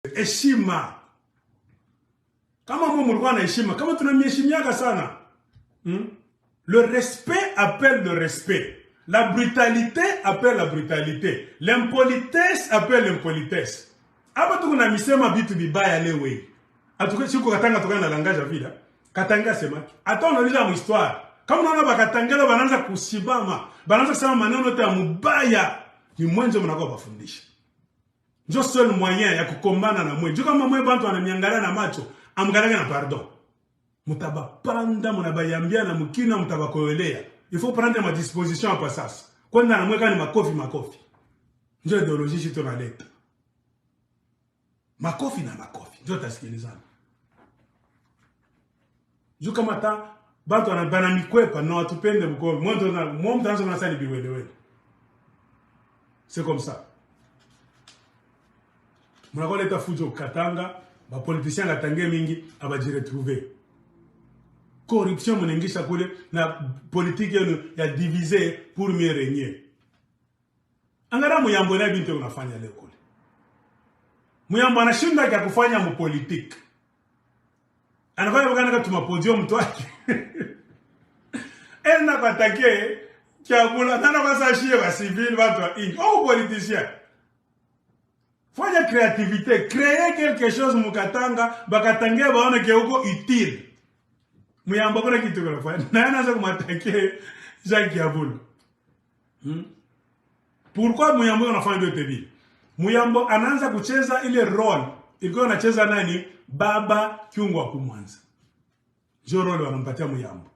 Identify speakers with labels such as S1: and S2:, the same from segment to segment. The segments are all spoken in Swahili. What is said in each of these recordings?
S1: heshima. Kama mwe mlikuwa na heshima, kama tunamheshimiaka sana. Le respect appelle le respect. La brutalité appelle la brutalité. L'impolitesse appelle l'impolitesse. Hapa tukuna misema vitu vibaya lewe. Atuke siku katanga tukana na langage vile. Katanga sema. Hata unauliza mu histoire. Kama unaona bakatangela banaanza kusibama, banaanza kusema maneno yote ya mubaya, ni mwenzo mnakuwa bafundisha. Ndio seul moyen ya kukombana na mwe. Ndio kama mwe bantu anamiangalia na macho, amgalage na pardon. Mutabapanda munabayambia na mukina mutabakoelea. Il faut prendre ma disposition hapa sasa. Kwenda na mweka ni makofi. Ndio ideologie yetu tunaleta. Makofi na makofi. Ndio tasikilizana. Ndio kama ta bantu anabana mikwepa na watupende mkono. Mwa mtanzo na sani biwelewe. C'est comme ça. Mnakola leta fujo Katanga, ba politiciens Katanga mingi abajire trouver. Corruption mnengisha kule na politique yenu ya diviser pour mieux régner. Angara muyambo na bintu unafanya leo kule. Muyambo anashinda kwa kufanya mu politique. Anafanya wakana tuma podium mtu wake. Ena kwa take kiabula nana kwa sashie wa civil watu wa inji. Au politicien. Fanya créativité, créer quelque chose mukatanga, bakatangia baone ke uko utile. Muyamba kuna kitu kwa fanya. Na anaanza kumatake Jean Kiabula. Pourquoi Muyambo anafanya vyote hivi? Muyambo anaanza kucheza ile role. Ilikuwa anacheza nani? Baba Kiungwa Kumwanza. Jo role wanampatia Muyambo.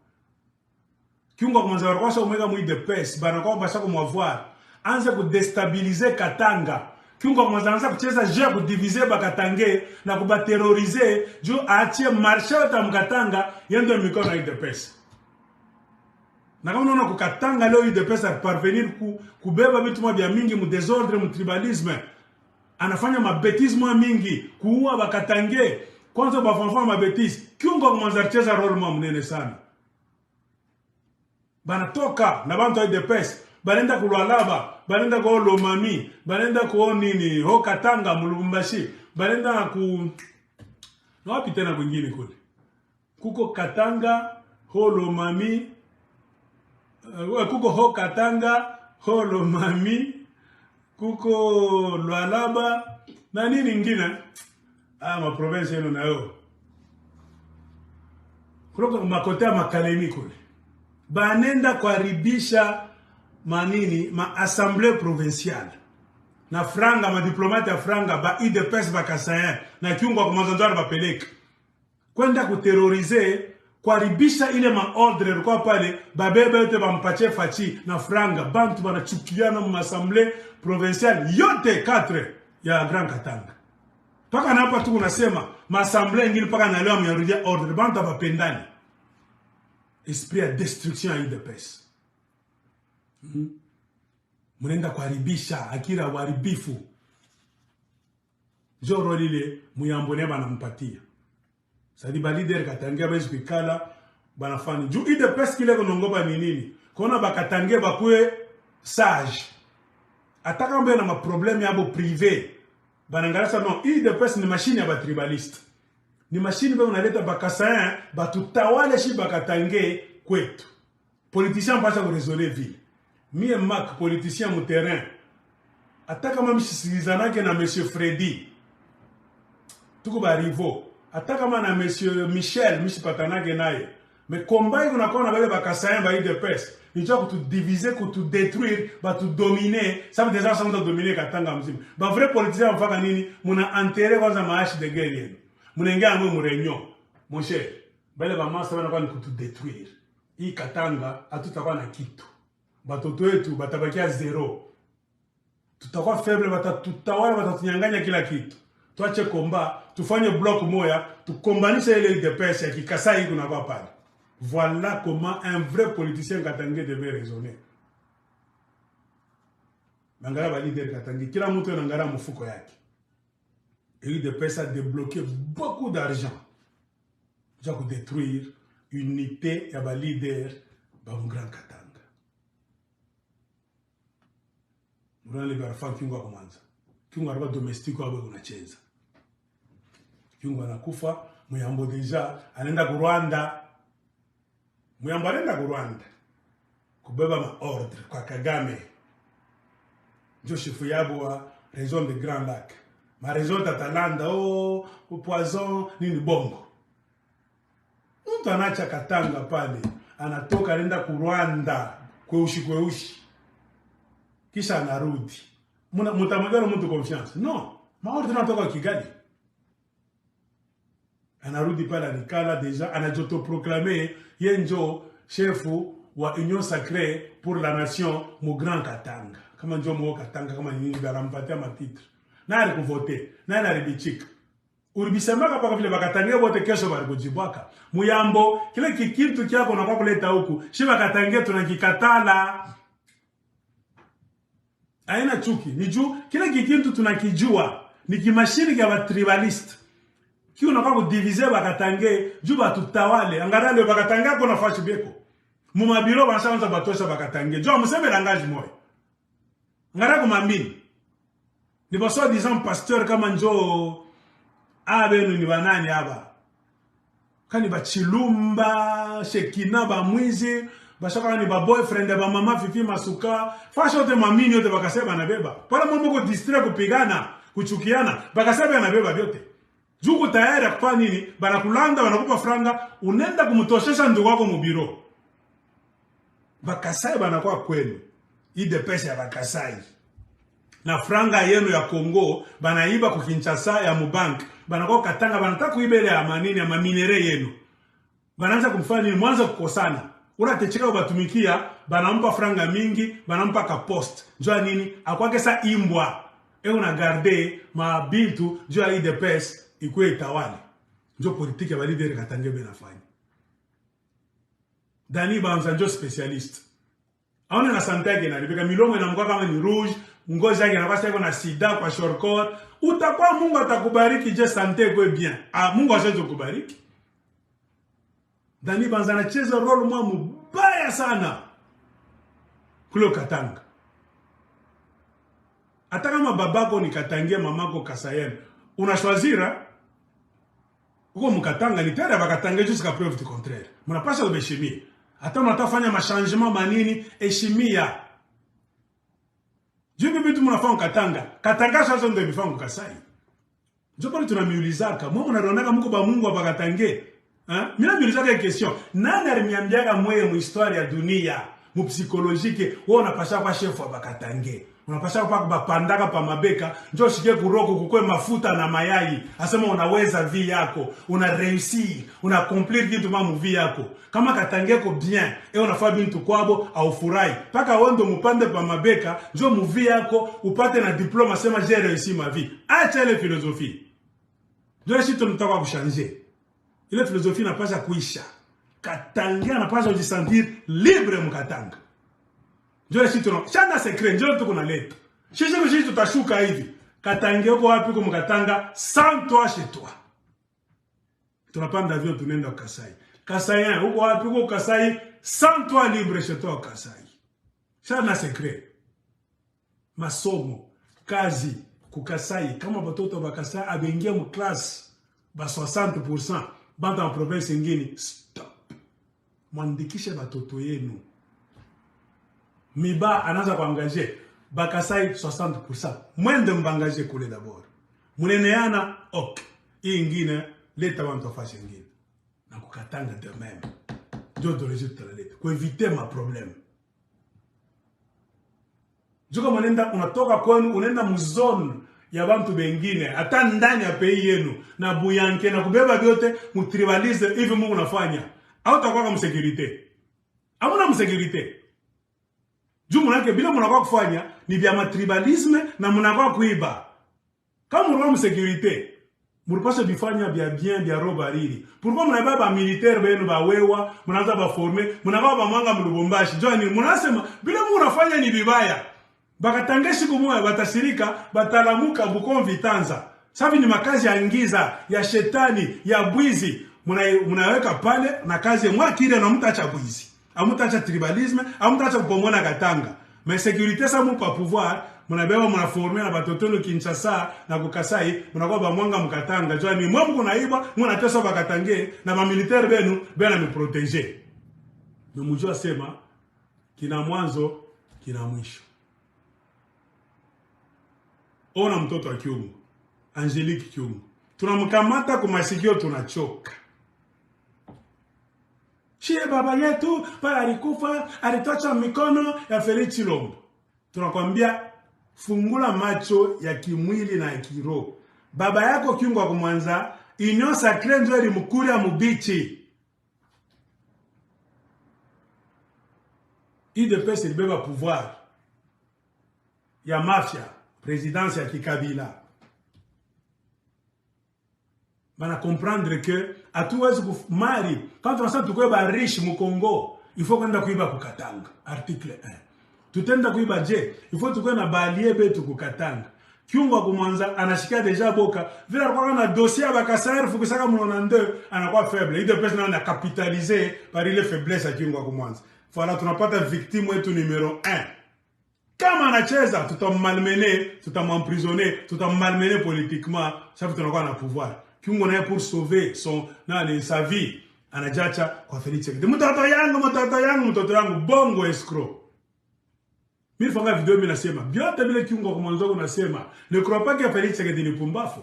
S1: Kiungwa Kumwanza walikuwa umega mu IDPS, banakuwa basha kumwavoir. Anza kudestabiliser Katanga. Kiungwa Kumwanza anaanza kucheza jeu kudiviser bakatange na kubaterroriser juu aachie marché yote mkatanga yendo mikono ya IDPS. Na kama unaona kukatanga leo IDPS parvenir kubeba vitu mwa mingi mu désordre mu tribalisme. Anafanya mabétise mwa mingi, kuua bakatange, kwanza bafanya mabétise. Kiungwa Kumwanza cheza role mwa mnene sana. Banatoka na bantu ya IDPS, banenda kulwalaba, banenda kwa Lomami, banenda kwa nini, ho Katanga Mulumbashi, banenda ku na wapi tena kwingine kule. Kuko Katanga, ho Lomami, kuko ho Katanga, ho Lomami, kuko Lwalaba, na nini ingine? Ma province yenu na yo. Kuko makotea makalemi kule. Banenda kuharibisha manini ma assemblée provinciale na franga ma diplomate ya franga ba IDPS bakasayen na Kiungwa Kumwanza ndwara bapeleka kwenda kuterroriser kuharibisha ile ma ordre kwa pale babebe yote bampache fachi na franga bantu banachukiana mu assemblée provinciale yote 4 ya Grand Katanga paka hapa tu unasema ma assemblée ngine paka na leo myarudia ordre bantu bapendani esprit ya destruction ya IDPS. Munenda kuharibisha akira waribifu. Joro lile Muyambo ne banampatia. Sadi ba leader Katange bezi kwikala banafani. Ju IDPS kile konongoba ni nini? Kona bakatange bakwe sage. Ataka mbe na ma problème yabo privé. Banangalasa non, IDPS ni machine ya ba tribaliste. Ni machine ba unaleta bakasayen batutawale shi bakatange kwetu. Politicien mpasa ku résoudre ville. Mie Mac politicien mu terrain. Ataka mama mshisikizanake na monsieur Freddy. Tuko ba rivo. Ataka mama na monsieur Michel mshipatanake naye. Mais combat kuna kona bale bakasayen ba IDPS. Nicho kutu diviser, kutu détruire, ba tu dominer, ça veut déjà ça nous dominer Katanga mzima. Ba vrai politicien mfaka nini? Muna enterrer kwanza maashi de guerre yenu. Munenga mwe mu réunion. Mon cher, bale ba masa bana kwa ni kutu détruire. Hii Katanga hatutakuwa na kitu. Batoto wetu batabakia zero. Tutakuwa faible batatutawala batatunyanganya kila kitu. Tuache komba, tufanye bloc moya, tukombanisha ile IDPS ya Kikasai kuna kwa pale. Voilà comment un vrai politicien katangé devait raisonner. Mangala ba leader katangé, kila mtu anangara mfuko yake. Et l'IDPS a débloqué beaucoup d'argent. Déjà pour détruire unité ya ba leader ba Grand Katanga. Mwana le barfa Kiungwa Kumwanza. Kiungwa araba domestique wabwe unacheza. Yungu anakufa, Muyambo deja anaenda ku Rwanda. Muyambo anaenda ku Rwanda kubeba ma ordre kwa Kagame. Njo chifu yabo wa région de Grand Lac. Ma région tatalanda au poison nini bongo. Mtu anacha Katanga pale, anatoka anaenda ku Rwanda kweushi. Kisha anarudi. Mutamagana mtu confiance. No, maordre natoka Kigali. Anarudi pale anikala deja anajotoproclamer yenjo chefu wa Union Sacrée pour la Nation mu Grand Katanga. Kama njo mu Katanga kama nini barampatia matitre. Na alikuvote, na alibichika. Ulibisemaka paka vile bakatangia wote kesho bali kujibwaka. Muyambo kile kikitu kyako na kwa kuleta huku, shi bakatangia tunakikatala. Haina chuki, ni juu kile kikitu tunakijua, ni kimashini ya tribalist. Kiyo unakuwa kudivize bakatange, juu batutawale, angarale bakatange ako na fashi beko. Mumabiro banshaanza batosha bakatange. Juu museme langage moyo. Ngara kumambini. Ni baso disant pasteur kama njo abenu ni banani aba. Kani bachilumba, shekina ba mwizi, bashaka ni ba boyfriend ba mama fifi masuka, fasho te mamini yote bakaseba na beba. Pala mambo ko distract kupigana, kuchukiana, bakaseba na beba yote. Juko tayari kufanya nini? Banakulanda banakupa franga, unenda kumtoshesha ndugu wako mu biro. Bakasai banakuwa kwenu. Ide pesa ya bakasai. Na franga yenu ya Kongo banaiba ku Kinshasa ya mubank. Banakuwa Katanga banataka kuibele ya manini ya maminere yenu. Banaanza kumfanya nini? Mwanzo kukosana. Unatecheka kubatumikia, banampa franga mingi, banampa ka post. Njua nini? Akwake sa imbwa. Una garde ma bintu njua ide pesa ikuwe itawale. Njo politiki ya balideri Katange benafanya. Dani Banza njo specialist. Aone na sante yake inalibika milongo inamkuwa kama ni rouge, ngozi yake inapasa iko na sida kwa shortcut. Utakuwa Mungu atakubariki je sante kwa bien. Mungu ashaje kubariki. Dani Banza anacheza role mwa mbaya sana kule Katanga. Hata kama babako ni Katangia, mamako Kasayen, unashwazira uko mkatanga ni tere bakatanga jusqu'à preuve du contraire. Mnapasha kubeshimia. Hata mnatafanya machangement manini eshimia. Juu bibi tu mnafanya Katanga. Katanga sasa ndio bifanya Kasai. Njoo tunamiulizaka, mwe mnaronaka mko ba Mungu abakatange. Mimi naulizaka question. Nani aliniambiaga mwe mu histoire ya dunia, mu psychologique, wewe unapasha kwa chef abakatange. Unapasha kwa bapandaka pa mabeka, njoo shike kuroko kukwe mafuta na mayai. Asema unaweza vie yako, una réussir, una accomplir kitu mamu vie yako. Kama Katangeko bien, unafaa bintu kwabo au furahi. Paka wendo mupande pa mabeka, njoo mu vie yako upate na diploma sema j'ai réussi ma vie. Acha ile philosophie. Njoo si tunataka kuchanger. Ile philosophie inapasha kuisha. Katanga anapasha kujisentir libre mkatanga. Njoo si tuno, chana secret njoo tuko na leta. Sisi tutashuka hivi. Katange uko wapi kwa Mkatanga sans toi chez toi. Tunapanda avion tunaenda Kasai. Kasai uko wapi kwa Kasai sans toi libre chez toi Kasai. Chana secret. Masomo, kazi kukasai kama batoto bakasai abengia mu classe ba 60% banda en province ngine stop. Mwandikishe batoto yenu. Miba anaanza kuangaje bakasai 60%. Mwende mbangaje kule d'abord. Muneneana ok. Hii ingine leta wantu afashe ingine. Na kukatanga de même. Ndio do résultat la leta. Pour éviter ma problème. Juko mwenenda unatoka kwenu unaenda mzone ya bantu bengine hata ndani ya pei yenu na buyanke na kubeba vyote mutribalize hivi Mungu nafanya. Au utakuwa kama sécurité. Hamuna msécurité. Juu mnake bila mnakuwa kufanya ni vya matribalisme na mnakuwa kuiba. Kama mnakuwa msécurité, mnapaswa bifanya vya bien vya robariri. Pourquoi mnababa ba militaire benu ba wewa, mnaanza ba former, mnakuwa ba mwanga mlubombashi. Jua ni mnasema bila mnafanya ni vibaya. Bakatange siku moja batashirika, batalamuka Bukomvi Tanza. Sabi ni makazi ya ngiza, ya shetani, ya bwizi. Munaweka pale na kazi mwa kile na mtacha bwizi. Amutacha tribalisme, amutacha kupomona Katanga. Mais sécurité ça mon pas pouvoir, mnabeba mnaformer na batoto Kinshasa na kukasai mnakuwa bamwanga mkatanga jua ni mwa mko naiba mnatesa bakatange na ba militaire benu bena me protéger. Mumujua sema kina mwanzo kina mwisho. Ona mtoto wa Kyungu, Angelique Kyungu. Tunamkamata kwa masikio tunachoka. Shie baba yetu pala alikufa, alitocha mikono ya Felix Tshilombo. Tunakwambia fungula macho ya kimwili na ya kiroho. Baba yako Kyungu wa kumwanza, Union Sacrée ndio ilimkulia mubichi. UDPS ilibeba pouvoir ya mafia, présidence ya Kikabila. Bana comprendre que hatuwezi kumari quand on sent tuko ba riche mu Congo, il faut kwenda kuiba kukatanga. Article 1. Tutenda kuiba je, il faut tukwe na balie betu kukatanga. Kyungu wa kumwanza anashikia deja boka, vile alikuwa na dossier bakasari fukisaka mnona 2 anakuwa faible. UDPS na capitaliser par ile faiblesse ya Kyungu wa kumwanza. Voilà, tunapata victime wetu numéro 1. Kama anacheza tutammalmener, tutamemprisonner, tutammalmener politiquement, sababu tunakuwa na pouvoir. Kyungu naye pour sauver sa vie anajacha kwa Felix Tshisekedi. Mtoto yangu bongo escroc. Mimi fanga video mimi nasema, biote bile Kyungu kwa mwanzo unasema, ne crois pas que Felix Tshisekedi ni pumbafu.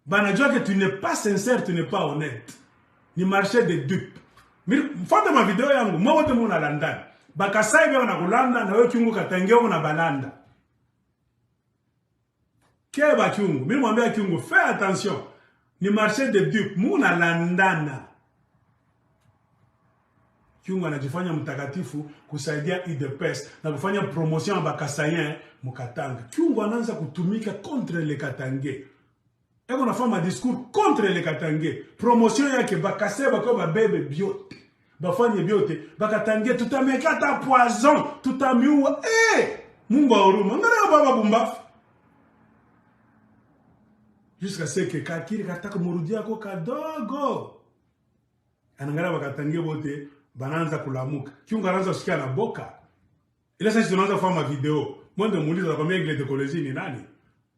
S1: Banajua que tu n'es pas sincère, tu n'es pas honnête. Ni marché de dupes. Mfata ma video yangu, mwa wote muna landani. Bakasai bia wana kulanda na wewe Kyungu katangea una balanda. Keba Kyungu, mimi mwambia Kyungu, fais attention. Ni marché de dupes, muna landana. Kyungu anajifanya mtakatifu kusaidia UDPS na kufanya promotion ya bakasayen mukatanga. Kyungu anaanza kutumika contre les Katangais. Eko nafanya discours contre les Katangais. Promotion yake bakase bako babebe biote. Bafanye biote, bakatange tutamekata poison, tutamiua. Mungu wa huruma. Ngara baba bumbafu. Jusqu'à ce que kakiri kataka murudia ko kadogo. Anangara bakatange bote bananza kulamuka. Kyungu anaanza kusikia na boka. Ile sasa tunaanza kufanya video. Mwende muuliza kwa Aigle de Colosie ni nani?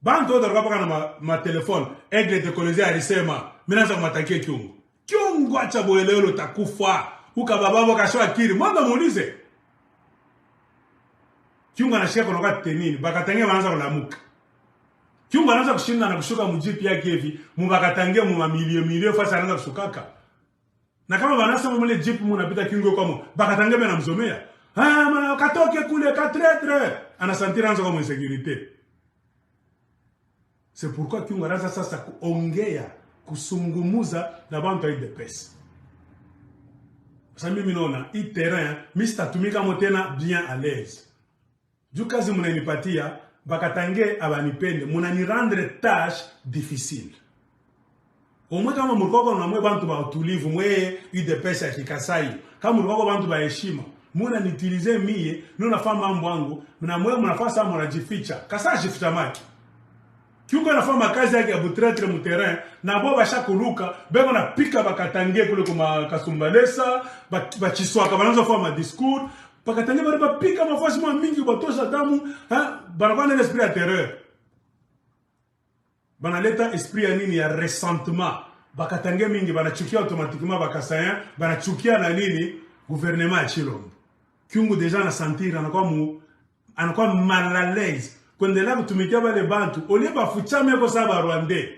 S1: Bantu wote wakapaka na ma telefone. Aigle de Colosie alisema, mimi naanza kumatakia Kyungu. Kyungu acha boelelo takufa. Ukabababo kashoa kiri. Mwende muulize. Kyungu anashika kwa wakati nini? Bakatange wanaanza kulamuka. Kyungu anaanza kushinda na kushuka mujipi yake hivi. Mubakatange mu mamilio fasa anaanza kusukaka. Na kama wanasema mule jeep munapita Kyungu kwa bakatange bena mzomea. Ma katoke kule katretre. Anasantira anza kwa insécurité. C'est pourquoi Kyungu anaanza sasa kuongea, kusungumuza na bantu ya UDPS. Sasa mimi naona hii terrain mista tumika motena bien à l'aise. Juu kazi mnanipatia bakatange abanipende, mnanirendre tâche difficile. Omwe kama murukoko na mwe bantu ba utulivu mwe UDPS ya Kikasai, kama murukoko bantu ba heshima, muna nitilize mie, nuna fa mambo yangu, na mwe mnafasa mnajificha. Kasa jificha maki. Kyungu anafanya kazi yake ya butretre mu terrain na bo bashakuluka beko na pika bakatange kule kuma Kasumbalesa bachiswaka bananza fanya discours bakatange bari bapika mafasi mwa mingi batosha damu banakuwa na esprit ya terreur banaleta esprit ya nini ya ressentement bakatange mingi banachukia automatiquement bakasayen banachukia na nini gouvernement ya Tshilombo. Kyungu deja na sentir anakuwa mal à l'aise kuendelea kutumikia wale bantu olie bafuchame kwa sababu Rwandais.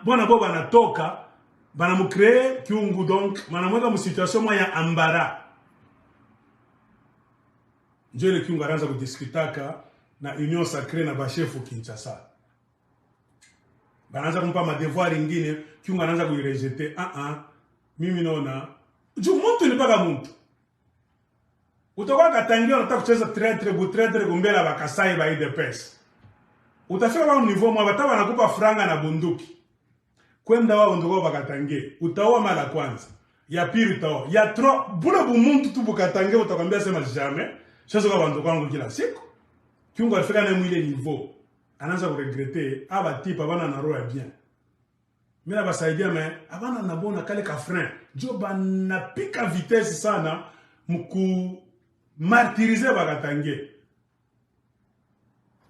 S1: Bona bo banatoka bana mukre Kyungu donc banamweka mu situation moya ambara. Njole Kyungu anaanza kudiskutaka na Union Sacrée na bashefu Kinshasa. Banaanza kumpa ma devoir ingine Kyungu anaanza kuirejete. Mimi naona juu mtu ni paka mtu. Utakuwa katangia unataka kucheza tretre kumbela bakasai ba UDPS. Utafika kwa niveau mwa bataba wanakupa franga na bunduki. Kwenda wao ndio bakatangie. Utaoa mara kwanza. Ya pili utaoa. Ya tro bula bumuntu tu bukatangie utakwambia sema jamais. Sasa kwa bantu kwangu kila siku. Kyungu alifika na mwile niveau. Anaanza kuregretter aba tipa bana na roho bien. Mimi na basaidia mais abana na bona kale ka frein. Jo banapika vitesse sana mku martyriser bakatange.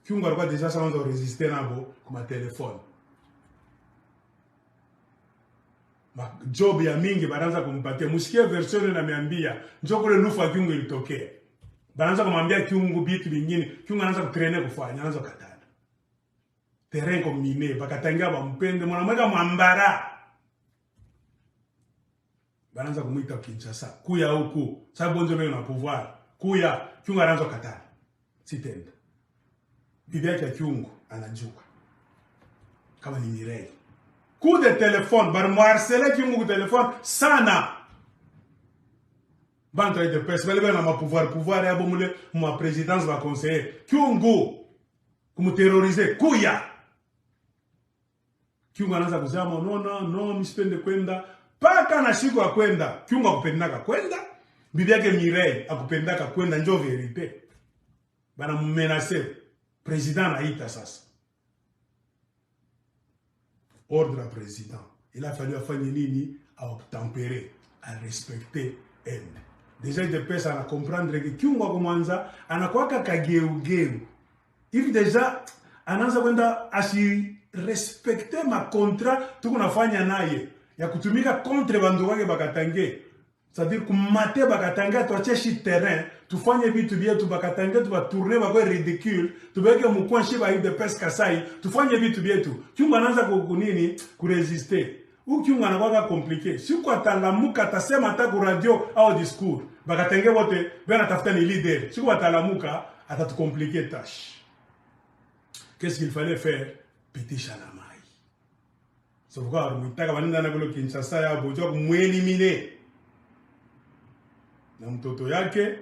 S1: Kyungu alikuwa deja saanza kuresiste nabo kwa telefone. Job ya mingi banaanza kumpatia. Musikie version na miambia njoo kule nufu ya Kyungu ilitokea. Banaanza kumwambia Kyungu bitu vingine. Kyungu anaanza kutrene kufanya, anaanza kukatana. Terrain comme mine, bakatangia bampende, mwanamweka mwambara. Banaanza kumuita Kinshasa. Kuya huku, sababu bonzo leo na pouvoir. Kuya, Kyungu anaanza kukatana. Sitenda. Bibi yake Kyungu anajuka. Kama ni Mirei. Coup de téléphone, bar harceler Kyungu ku téléphone sana. Bantu de presse, bale na ma pouvoir ya bomule ma présidence va conseiller. Kyungu kumu terroriser kuya. Kyungu anaanza kusema no msipende kwenda paka na siku ya kwenda. Kyungu akupendaka kwenda, bibi yake Mirei akupendaka kwenda, njo verite. Bana menacer président anaita sasa. Ordre à président. Il a fallu afanye nini à tempérer, à respecter elle. Déjà de pesa à comprendre que Kyungu akumanza anakuwaka kageugeu. Hivi déjà anaanza kwenda asi respecter ma contrat tuko nafanya naye ya kutumika contre bandu wake bakatange. C'est-à-dire kumate bakatange tuacheshi terrain, tufanye vitu vyetu bakatange tubatourner bakwe ridicule, tubeke mukwanshi ba de pes Kasai, tufanye vitu vyetu. Kyungu anaanza kunini kuresiste. Kyungu anakuwa compliqué. Siku atalamuka atasema hata ku radio au discours. Bakatange wote bena tafuta ni leader. Siku atalamuka atatukompliquer tâche. Qu'est-ce qu'il fallait faire? Pitisha na mai. C'est pourquoi mutaka banenda na kule Kinshasa ya bojo kumweliminer. Na mtoto yake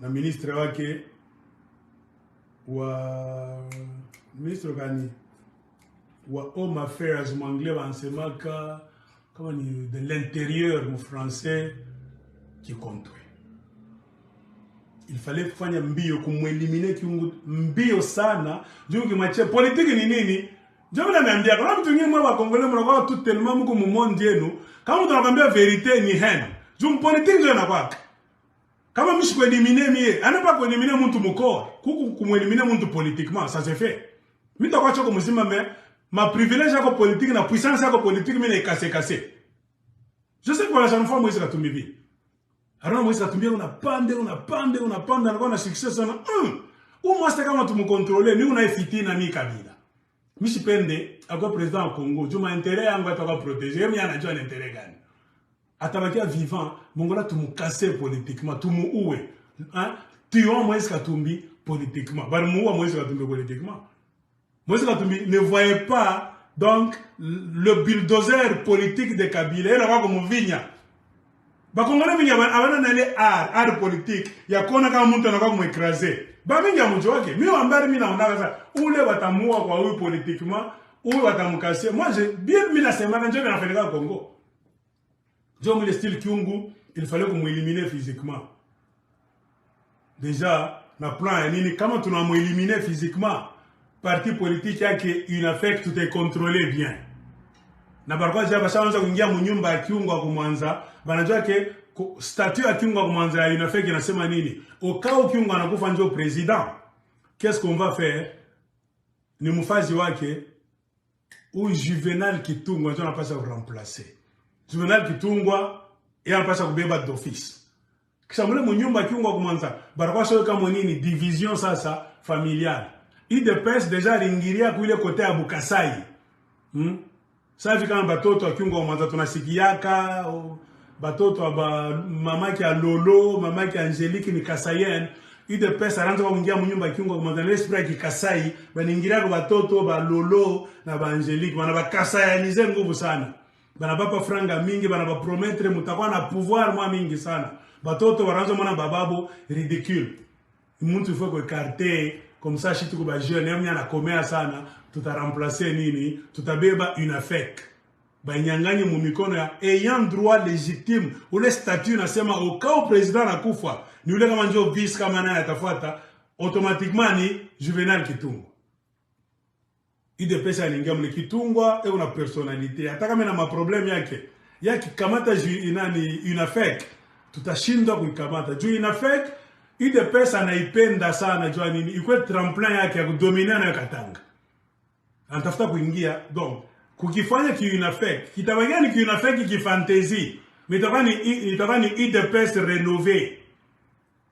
S1: na ministre wake wa ministre gani wa home affairs m'anglais wansemaka kama ni de l'intérieur mu français qui compte. Il fallait kufanya mbio kumweliminer Kyungu mbio sana juu kimache politique ni nini. Ndio mimi naambia kuna mtu mwingine mwa Kongole mnakuwa tout tellement mko mu monde yenu kama tunakwambia verite ni hen. Juu politique ndio inakwaka. Kama mishi kueliminer mie, anapa kueliminer mtu mkora, kuku kumueliminer mtu politiquement, ça se fait. Mimi ndakwa choko mzima mais ma privilège yako politique na puissance yako politique mimi na cassé. Je sais que voilà ça fois Moïse Katumbi bi. Alors Moïse Katumbi unapande anakuwa na success sana. Umwasta kama tumcontrôler ni unaifiti na mimi kabila. Mishi pende akwa president wa Congo, juma intérêt yangu atakuwa protéger, mimi anajua intérêt gani. Atabakia vivant, mongola tumukase politiquement, tumuue. Hein? Tuons Moïse Katumbi politiquement. Barmouwa Moïse Katumbi politiquement. Moïse Katumbi ne voyait pas donc le bulldozer politique de Kabila. Il a pas comme vigna. Ba Congolais vigna avana nale art politique. Ya kona kama mtu anakuwa kumwekraser. Ba mingi amujoke. Mimi ambari mimi naona sasa ule watamua kwa huyu politiquement, ule watamukase. Moi je bien mimi nasema ndio vinafanyika Congo. Comme le style Kyungu, il fallait qu'on l'élimine physiquement. Déjà, na plan nini kama tunamueliminer physiquement, parti politique yake inafect tout est contrôlé bien. Na baraka jaba shaanza kuingia munyumba ya Kyungu akumwanza, banajua ke statut ya Kyungu akumwanza inafect inasema nini? Au cas où Kyungu anakufa ndio président, qu'est-ce qu'on va faire? Ni mfazi wake ou Juvenal Kitungwa ndio anapaswa remplacer. Juvenal Kitungwa yeye anapaswa kubeba d'office. Kisha mule munyumba Kyungu kumanza baraka sio kama nini division sasa familiale. IDPS deja ringiria kuile kote ya Bukasai. Sasa kama batoto wa Kyungu kumanza tunasikiaka batoto wa mamaki ya Lolo, mamaki ya Angelique ni Kasayenne. IDPS anaanza kuingia munyumba Kyungu kumanza l'esprit ki Kasai, baningiria kwa batoto ba Lolo na ba Angelique, bana ba Kasayanize nguvu sana. Bana bapa franga mingi, bana ba promettre mutakuwa na pouvoir mwa mingi sana. Batoto wanaanza mwana bababo ridicule. Muntu faut écarter comme ça chitu ko ba jeune yamnya na komea sana, tutaremplacer nini? Tutabeba une affect. Ba nyanganye mu mikono ya ayant droit légitime. Ule statut nasema au cas où président nakufa, ni ule kama ndio vice kama naye atafuata automatiquement ni Juvenal Kitungwa. IDPS alingia mle Kitungwa una personnalité. Hata kama na maproblème yake kamata inani une affect. Tutashinda kuikamata. Juu inafek UDPS anaipenda sana jua nini ikuwe tremplin yake ya kudomina na Katanga. Anatafuta kuingia donc kukifanya kiunafek kitabania ni kiunafek kifantasy itakuwa ni UDPS rénové.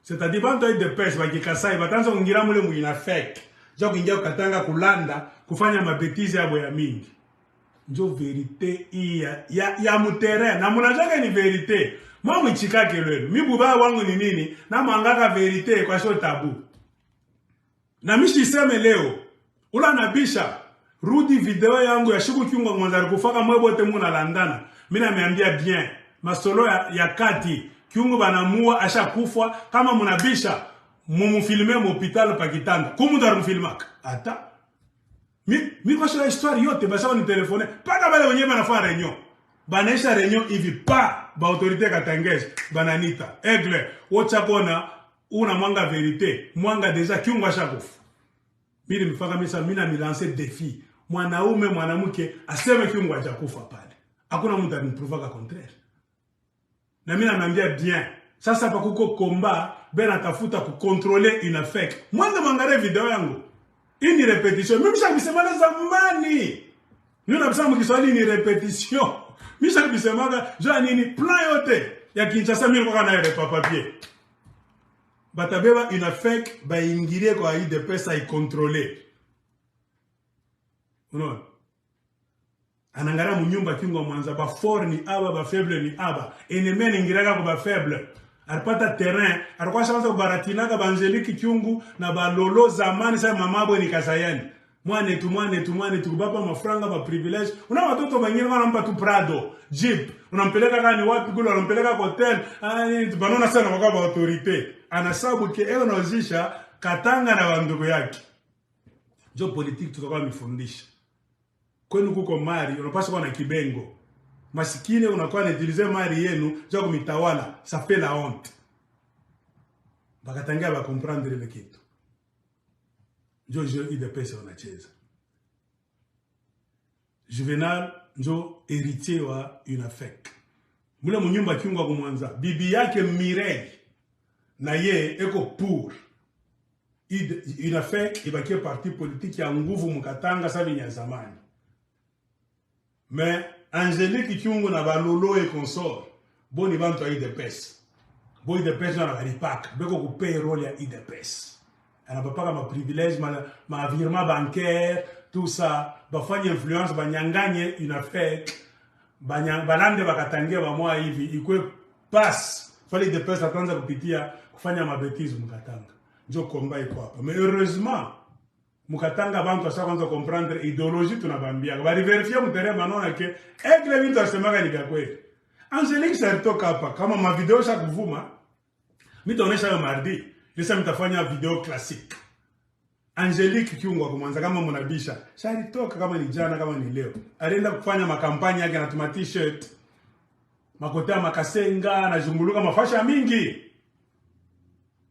S1: C'est-à-dire bantu UDPS bakikasai batanza kungira mule muinafek ja kuingia Katanga kulanda kufanya mabetizi yabo ya mingi. Njo verite ya mutere na munajaka ni verite. Mwa mwichikake lwenu. Mibuba wangu ni nini? Na mwangaka verite kwa sho tabu. Na mishi iseme leo. Ula nabisha. Rudi video yangu ya Shiku Kyungu Mwanza kufaka mwebote muna landana. Mina meambia bien. Masolo ya kati. Kyungu banamua asha kufwa. Kama munabisha. Mumufilme mopitalo pakitanda. Kumu daru mfilmaka. Ata. Mi kwa shila histoire yote. Basa ni telefone. Paka bale wenye banafaa renyo. Banaisha renyo hivi pa. Ba autorité katangese. Bananita. Egle. Wocha kona. Una mwanga verite. Mwanga deja Kyungu asha kufu. Mimi mfaka misa mina milance défi. Mwanaume mwanamke aseme Kyungu hajakufa pale. Hakuna mtu aniprovaka contraire. Na mimi naambia bien. Sasa pa kuko komba ben atafuta kukontrole une fake. Mwanga mangare video yangu. Hii ni repetition. Mimi nishakusema zamani. Mimi nasema mkiswali ni repetition. Mimi nishakusema jua nini plan yote ya Kinshasa mimi kwa na ile papier. Batabeba une fake baingirie kwa UDPS ai contrôler. Unaona? Anangara munyumba Kyungu Mwanza ba fort ni aba ba faible ni aba. Eneme ngiraga kwa ba faible. Alipata terrain, alikuwa shanza kubaratinaka ba Angelique Kyungu na ba lolo zamani sa mamabo ni Kasayani. Mwane tu baba mafranga ba privilege. Una watoto bangine wanampa tu Prado, Jeep. Unampeleka kani wapi kule unampeleka kwa hotel. Banona sana kwa ba autorité. Anasabu ke eo naozisha Katanga na wandugu yake. Jo politique tutakuwa mifundisha. Kwenu kuko mari, unapaswa kuwa na kibengo. Masikini unakuwa nautilize mari yenu, jo kumitawala, ça fait la honte. Bakatangia ba comprendre le kitu. Jo UDPS wanacheza. Juvenal njo héritier wa UNAFEC. Mule munyumba Kyungu Mwanza, bibi yake Mireille na ye eko pour UNAFEC ibakie parti politique ya nguvu mukatanga sabi nya zamani. Mais Angelique Kyungu na balolo et consort boni bantu ya UDPS. Bo UDPS na baripak beko kupe role ya UDPS. Anapapaka ma privilège ma virement bancaire tout ça bafanye influence banyanganye UNAFEC balande bakatangia ba mwa hivi ikwe pass fali UDPS ataanza kupitia kufanya mabetizi mukatanga. Njo komba iko hapa. Mais heureusement mukatanga bantu ashaanza comprendre idéologie tunabambia. Bali verifia mtere banona ke egle vitu asemaka ni kweli. Angelique saritoka hapa kama ma video sha kuvuma. Mitaonesha yo mardi. Lisa mtafanya video classique. Angelique Kyungu Mwanza kama mnabisha. Saritoka kama ni jana kama ni leo. Alienda kufanya makampanya yake anatuma t-shirt. Makota makasenga na junguluka mafasha mingi.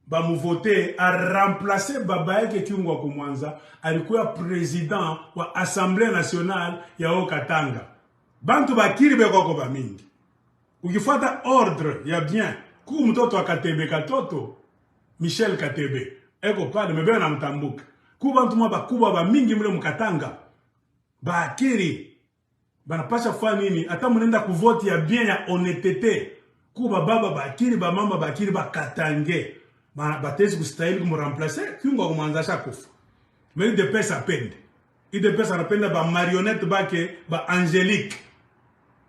S1: Ba muvote a remplacer baba yake Kyungu Mwanza alikuwa president wa Assemblée nationale ya Katanga. Bantu bakiri beko ba mingi. Ukifuata ordre ya bien ku mtoto akatebe katoto Michel Katebe eko pale mebea na mtambuka. Ku bantu bakubwa ba mingi mule mukatanga. Bakiri banapasha kufanya nini? Hata mnaenda kuvoti ya bien ya honnêteté. Ku baba bakiri ba mama bakiri bakatange. Batezi kustahili kumremplacer Kyungu Mwanza shakufa. Mais UDPS apende. UDPS anapenda ba marionnette bake ba Angelique.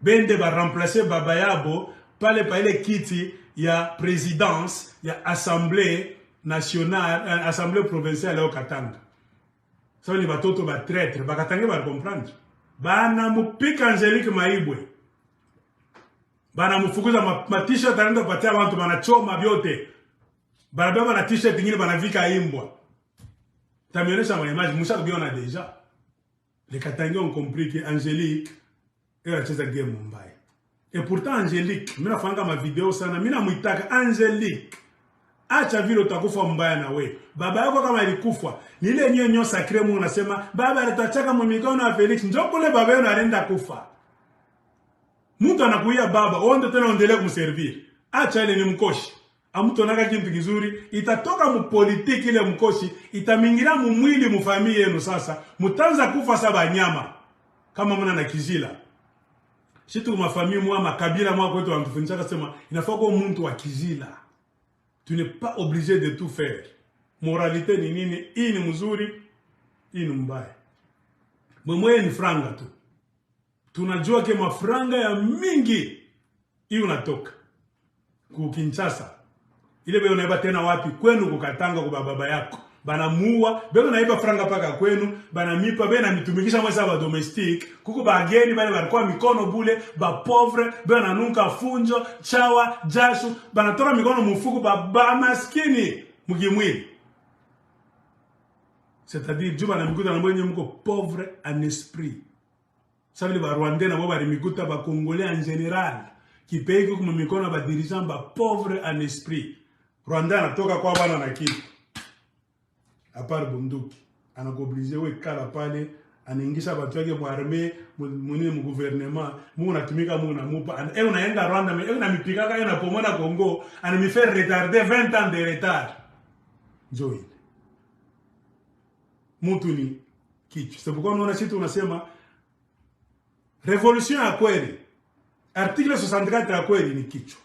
S1: Bende ba remplacer baba yabo pale pale kiti ya présidence ya Assemblée nationale, Assemblée provinciale au Katanga. Ça ni batoto ba traître, ba Katanga ba comprendre. Bana mupika Angelique Maibwe. Bana mufukuza ma t-shirt anaenda kupatia watu banachoma vyote. Barababa na t-shirt nyingine banavika imbwa. Tamionesha ma image musha kubiona déjà. Les Katangais ont compris que Angelique elle a cheza game mbaya. Et pourtant Angelique, mimi nafanga ma video sana, mimi namuitaka Angelique. Acha vile utakufa mbaya na we. Baba yako kama alikufa, ni ile nyenyo sacré Mungu anasema, baba atachaka mumikono ya Felix, njoo kule baba yenu anaenda kufa. Mtu anakuia baba, onde tena endelee kumservir. Acha ile ni mkoshi. amutonaka kintu kizuri, itatoka mu politiki ile mkoshi, itamingira mu mwili mu familia yenu. Sasa mutanza kufa saba nyama kama mwana na kizila. Shitu mafamilia mwa makabila mwa kwetu wanatufundisha sema inafaa kuwa mtu wa kizila. Tu n'es pas obligé de tout faire. Moralité ni nini? Hii ni mzuri, hii ni mbaya. Mwewe ni franga tu. Tunajua ke mafranga ya mingi hii unatoka ku Kinshasa. Ile beo naiba tena wapi? Kwenu kukatanga kwa baba yako. Bana muwa, beo naiba franga paka kwenu, bana mipa bena mitumikisha mwesa ba domestique, kuko bageni bale balikuwa mikono bule, ba pauvre, bena nunka funjo, chawa, jashu, bana toka mikono mfuko ba maskini mugimwili. C'est-à-dire juba na mikuta na mwenye mko pauvre en esprit. Sabili ba Rwandais na baba mikuta ba Congolais en général, qui paye comme mikono ba dirigeant ba pauvre en esprit. Rwanda anatoka kwa bana na kitu. Apart bunduki. Anakoblize we kala pale, anaingisha watu wake mu armée, mu gouvernement, mu natumika mu na mupa. Unaenda Rwanda, na mipikaka na pomona Congo, ana me faire retarder 20 ans de retard. Joy. Mtu ni kitu. C'est pourquoi unaona sisi tunasema révolution ya kweli. Article 64 ya kweli ni kichwa.